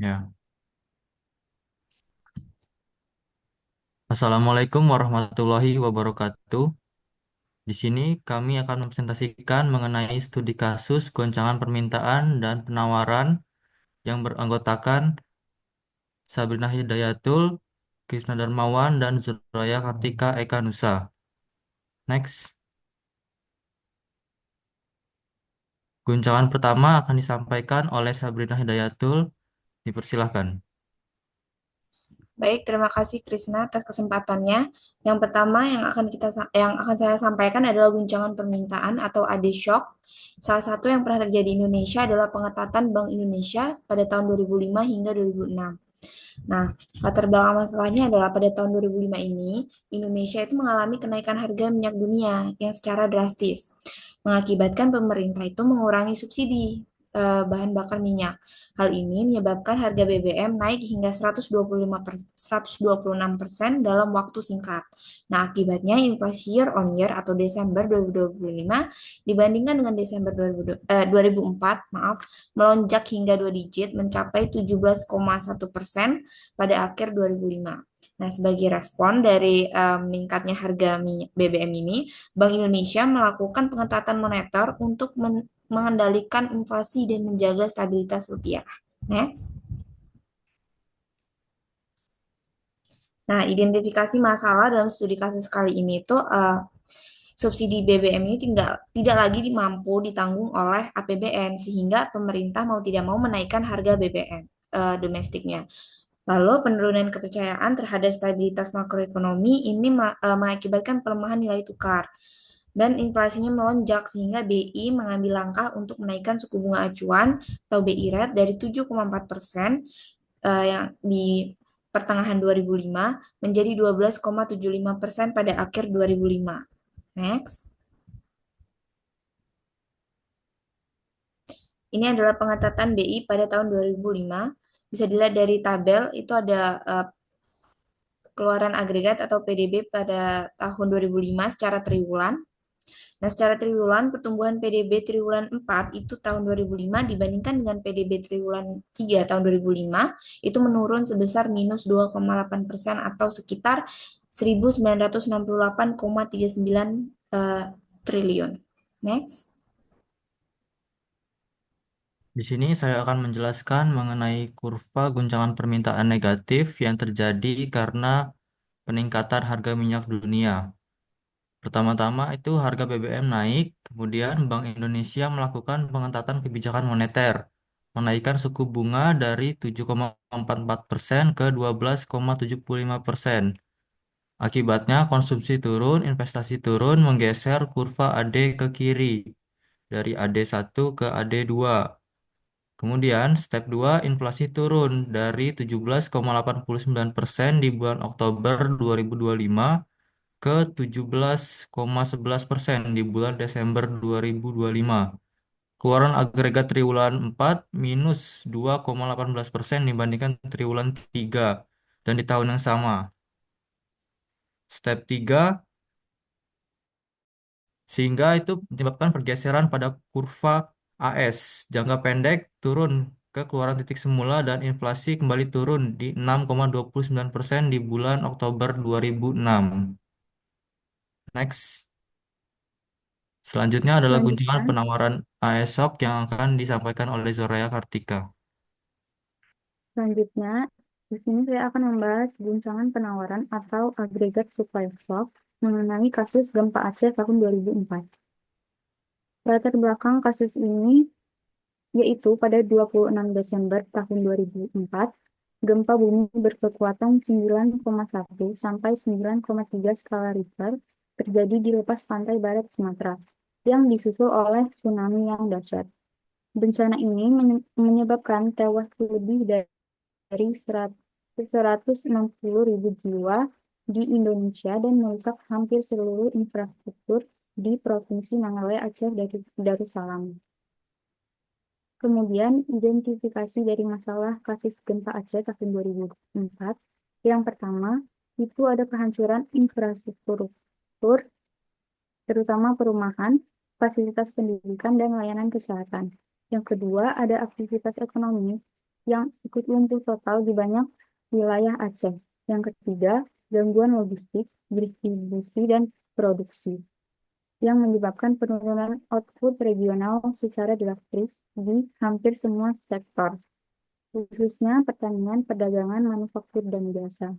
Ya. Assalamualaikum warahmatullahi wabarakatuh. Di sini kami akan mempresentasikan mengenai studi kasus goncangan permintaan dan penawaran yang beranggotakan Sabrina Hidayatul, Krisna Darmawan, dan Zuraya Kartika Eka Nusa. Next. Goncangan pertama akan disampaikan oleh Sabrina Hidayatul. Dipersilahkan. Baik, terima kasih Krisna atas kesempatannya. Yang pertama yang akan saya sampaikan adalah guncangan permintaan atau AD shock. Salah satu yang pernah terjadi di Indonesia adalah pengetatan Bank Indonesia pada tahun 2005 hingga 2006. Nah, latar belakang masalahnya adalah pada tahun 2005 ini, Indonesia itu mengalami kenaikan harga minyak dunia yang secara drastis, mengakibatkan pemerintah itu mengurangi subsidi bahan bakar minyak. Hal ini menyebabkan harga BBM naik hingga 126% dalam waktu singkat. Nah, akibatnya inflasi year on year atau Desember 2025 dibandingkan dengan Desember 2004, melonjak hingga 2 digit mencapai 17,1% pada akhir 2005. Nah, sebagai respon dari meningkatnya harga minyak BBM ini, Bank Indonesia melakukan pengetatan moneter untuk mengendalikan inflasi dan menjaga stabilitas rupiah. Next. Nah, identifikasi masalah dalam studi kasus kali ini tuh subsidi BBM ini tidak lagi mampu ditanggung oleh APBN sehingga pemerintah mau tidak mau menaikkan harga BBM domestiknya. Lalu penurunan kepercayaan terhadap stabilitas makroekonomi ini mengakibatkan pelemahan nilai tukar dan inflasinya melonjak sehingga BI mengambil langkah untuk menaikkan suku bunga acuan atau BI rate dari 7,4% yang di pertengahan 2005 menjadi 12,75% pada akhir 2005. Next. Ini adalah pengetatan BI pada tahun 2005. Bisa dilihat dari tabel, itu ada keluaran agregat atau PDB pada tahun 2005 secara triwulan. Nah, secara triwulan, pertumbuhan PDB triwulan 4 itu tahun 2005 dibandingkan dengan PDB triwulan 3 tahun 2005 itu menurun sebesar minus 2,8% atau sekitar 1.968,39 triliun. Next. Di sini saya akan menjelaskan mengenai kurva guncangan permintaan negatif yang terjadi karena peningkatan harga minyak dunia. Pertama-tama itu harga BBM naik, kemudian Bank Indonesia melakukan pengetatan kebijakan moneter, menaikkan suku bunga dari 7,44% ke 12,75%. Akibatnya konsumsi turun, investasi turun, menggeser kurva AD ke kiri, dari AD1 ke AD2. Kemudian, step 2 inflasi turun dari 17,89% di bulan Oktober 2025 ke 17,11% di bulan Desember 2025. Keluaran agregat triwulan 4 minus 2,18% dibandingkan triwulan 3 dan di tahun yang sama. Step 3 sehingga itu menyebabkan pergeseran pada kurva AS. Jangka pendek turun ke keluaran titik semula dan inflasi kembali turun di 6,29% di bulan Oktober 2006. Next. Selanjutnya adalah guncangan Selanjutnya, penawaran AESOK yang akan disampaikan oleh Zoraya Kartika. Selanjutnya, di sini saya akan membahas guncangan penawaran atau agregat supply shock mengenai kasus gempa Aceh tahun 2004. Latar belakang kasus ini yaitu pada 26 Desember tahun 2004, gempa bumi berkekuatan 9,1 sampai 9,3 skala Richter terjadi di lepas pantai barat Sumatera, yang disusul oleh tsunami yang dahsyat. Bencana ini menyebabkan tewas lebih dari 160.000 jiwa di Indonesia dan merusak hampir seluruh infrastruktur di Provinsi Nanggala Aceh Darussalam. Kemudian, identifikasi dari masalah kasus gempa Aceh tahun 2004. Yang pertama, itu ada kehancuran infrastruktur, terutama perumahan, fasilitas pendidikan, dan layanan kesehatan. Yang kedua, ada aktivitas ekonomi, yang ikut lumpuh total di banyak wilayah Aceh. Yang ketiga, gangguan logistik, distribusi, dan produksi yang menyebabkan penurunan output regional secara drastis di hampir semua sektor, khususnya pertanian, perdagangan, manufaktur, dan jasa.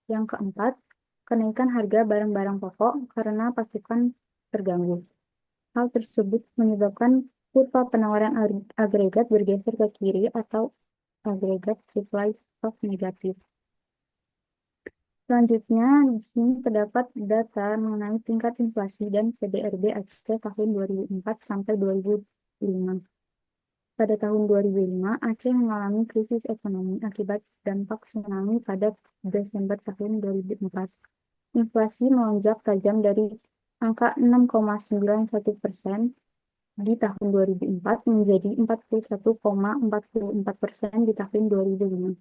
Yang keempat, kenaikan harga barang-barang pokok karena pasokan terganggu. Hal tersebut menyebabkan kurva penawaran agregat bergeser ke kiri atau agregat supply shock negatif. Selanjutnya, di sini terdapat data mengenai tingkat inflasi dan PDRB Aceh tahun 2004 sampai 2005. Pada tahun 2005, Aceh mengalami krisis ekonomi akibat dampak tsunami pada Desember tahun 2004. Inflasi melonjak tajam dari angka 6,91% di tahun 2004 menjadi 41,44% di tahun 2005.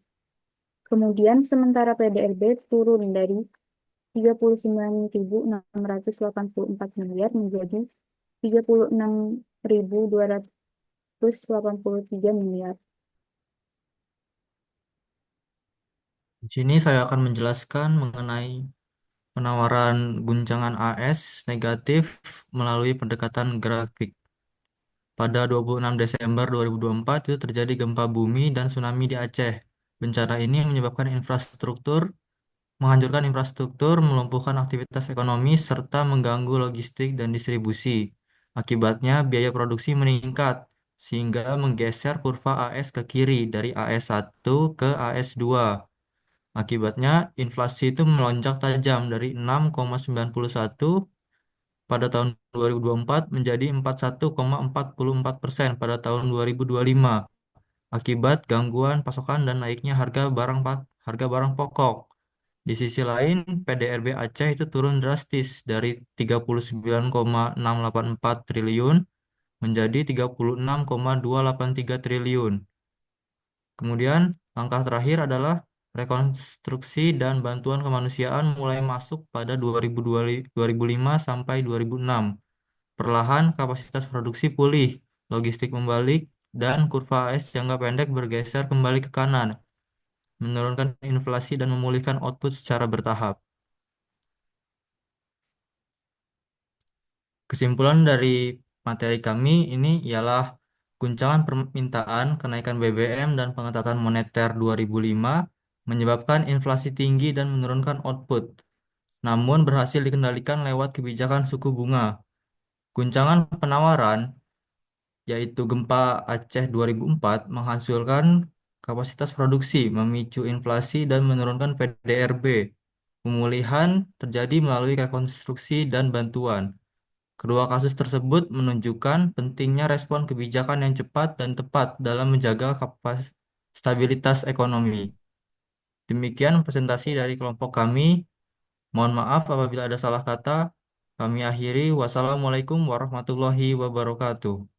Kemudian, sementara PDRB turun dari 39.684 miliar menjadi 36.283 miliar. Di sini saya akan menjelaskan mengenai penawaran guncangan AS negatif melalui pendekatan grafik. Pada 26 Desember 2024 itu terjadi gempa bumi dan tsunami di Aceh. Bencana ini menyebabkan menghancurkan infrastruktur, melumpuhkan aktivitas ekonomi, serta mengganggu logistik dan distribusi. Akibatnya, biaya produksi meningkat, sehingga menggeser kurva AS ke kiri dari AS1 ke AS2. Akibatnya, inflasi itu melonjak tajam dari 6,91 pada tahun 2024 menjadi 41,44% pada tahun 2025 akibat gangguan pasokan dan naiknya harga barang pokok. Di sisi lain, PDRB Aceh itu turun drastis dari 39,684 triliun menjadi 36,283 triliun. Kemudian, langkah terakhir adalah rekonstruksi dan bantuan kemanusiaan mulai masuk pada 2005 sampai 2006. Perlahan kapasitas produksi pulih, logistik membalik, dan kurva AS jangka pendek bergeser kembali ke kanan, menurunkan inflasi dan memulihkan output secara bertahap. Kesimpulan dari materi kami ini ialah guncangan permintaan, kenaikan BBM, dan pengetatan moneter 2005 menyebabkan inflasi tinggi dan menurunkan output, namun berhasil dikendalikan lewat kebijakan suku bunga. Guncangan penawaran, yaitu gempa Aceh 2004, menghancurkan kapasitas produksi, memicu inflasi, dan menurunkan PDRB. Pemulihan terjadi melalui rekonstruksi dan bantuan. Kedua kasus tersebut menunjukkan pentingnya respon kebijakan yang cepat dan tepat dalam menjaga stabilitas ekonomi. Demikian presentasi dari kelompok kami. Mohon maaf apabila ada salah kata. Kami akhiri. Wassalamualaikum warahmatullahi wabarakatuh.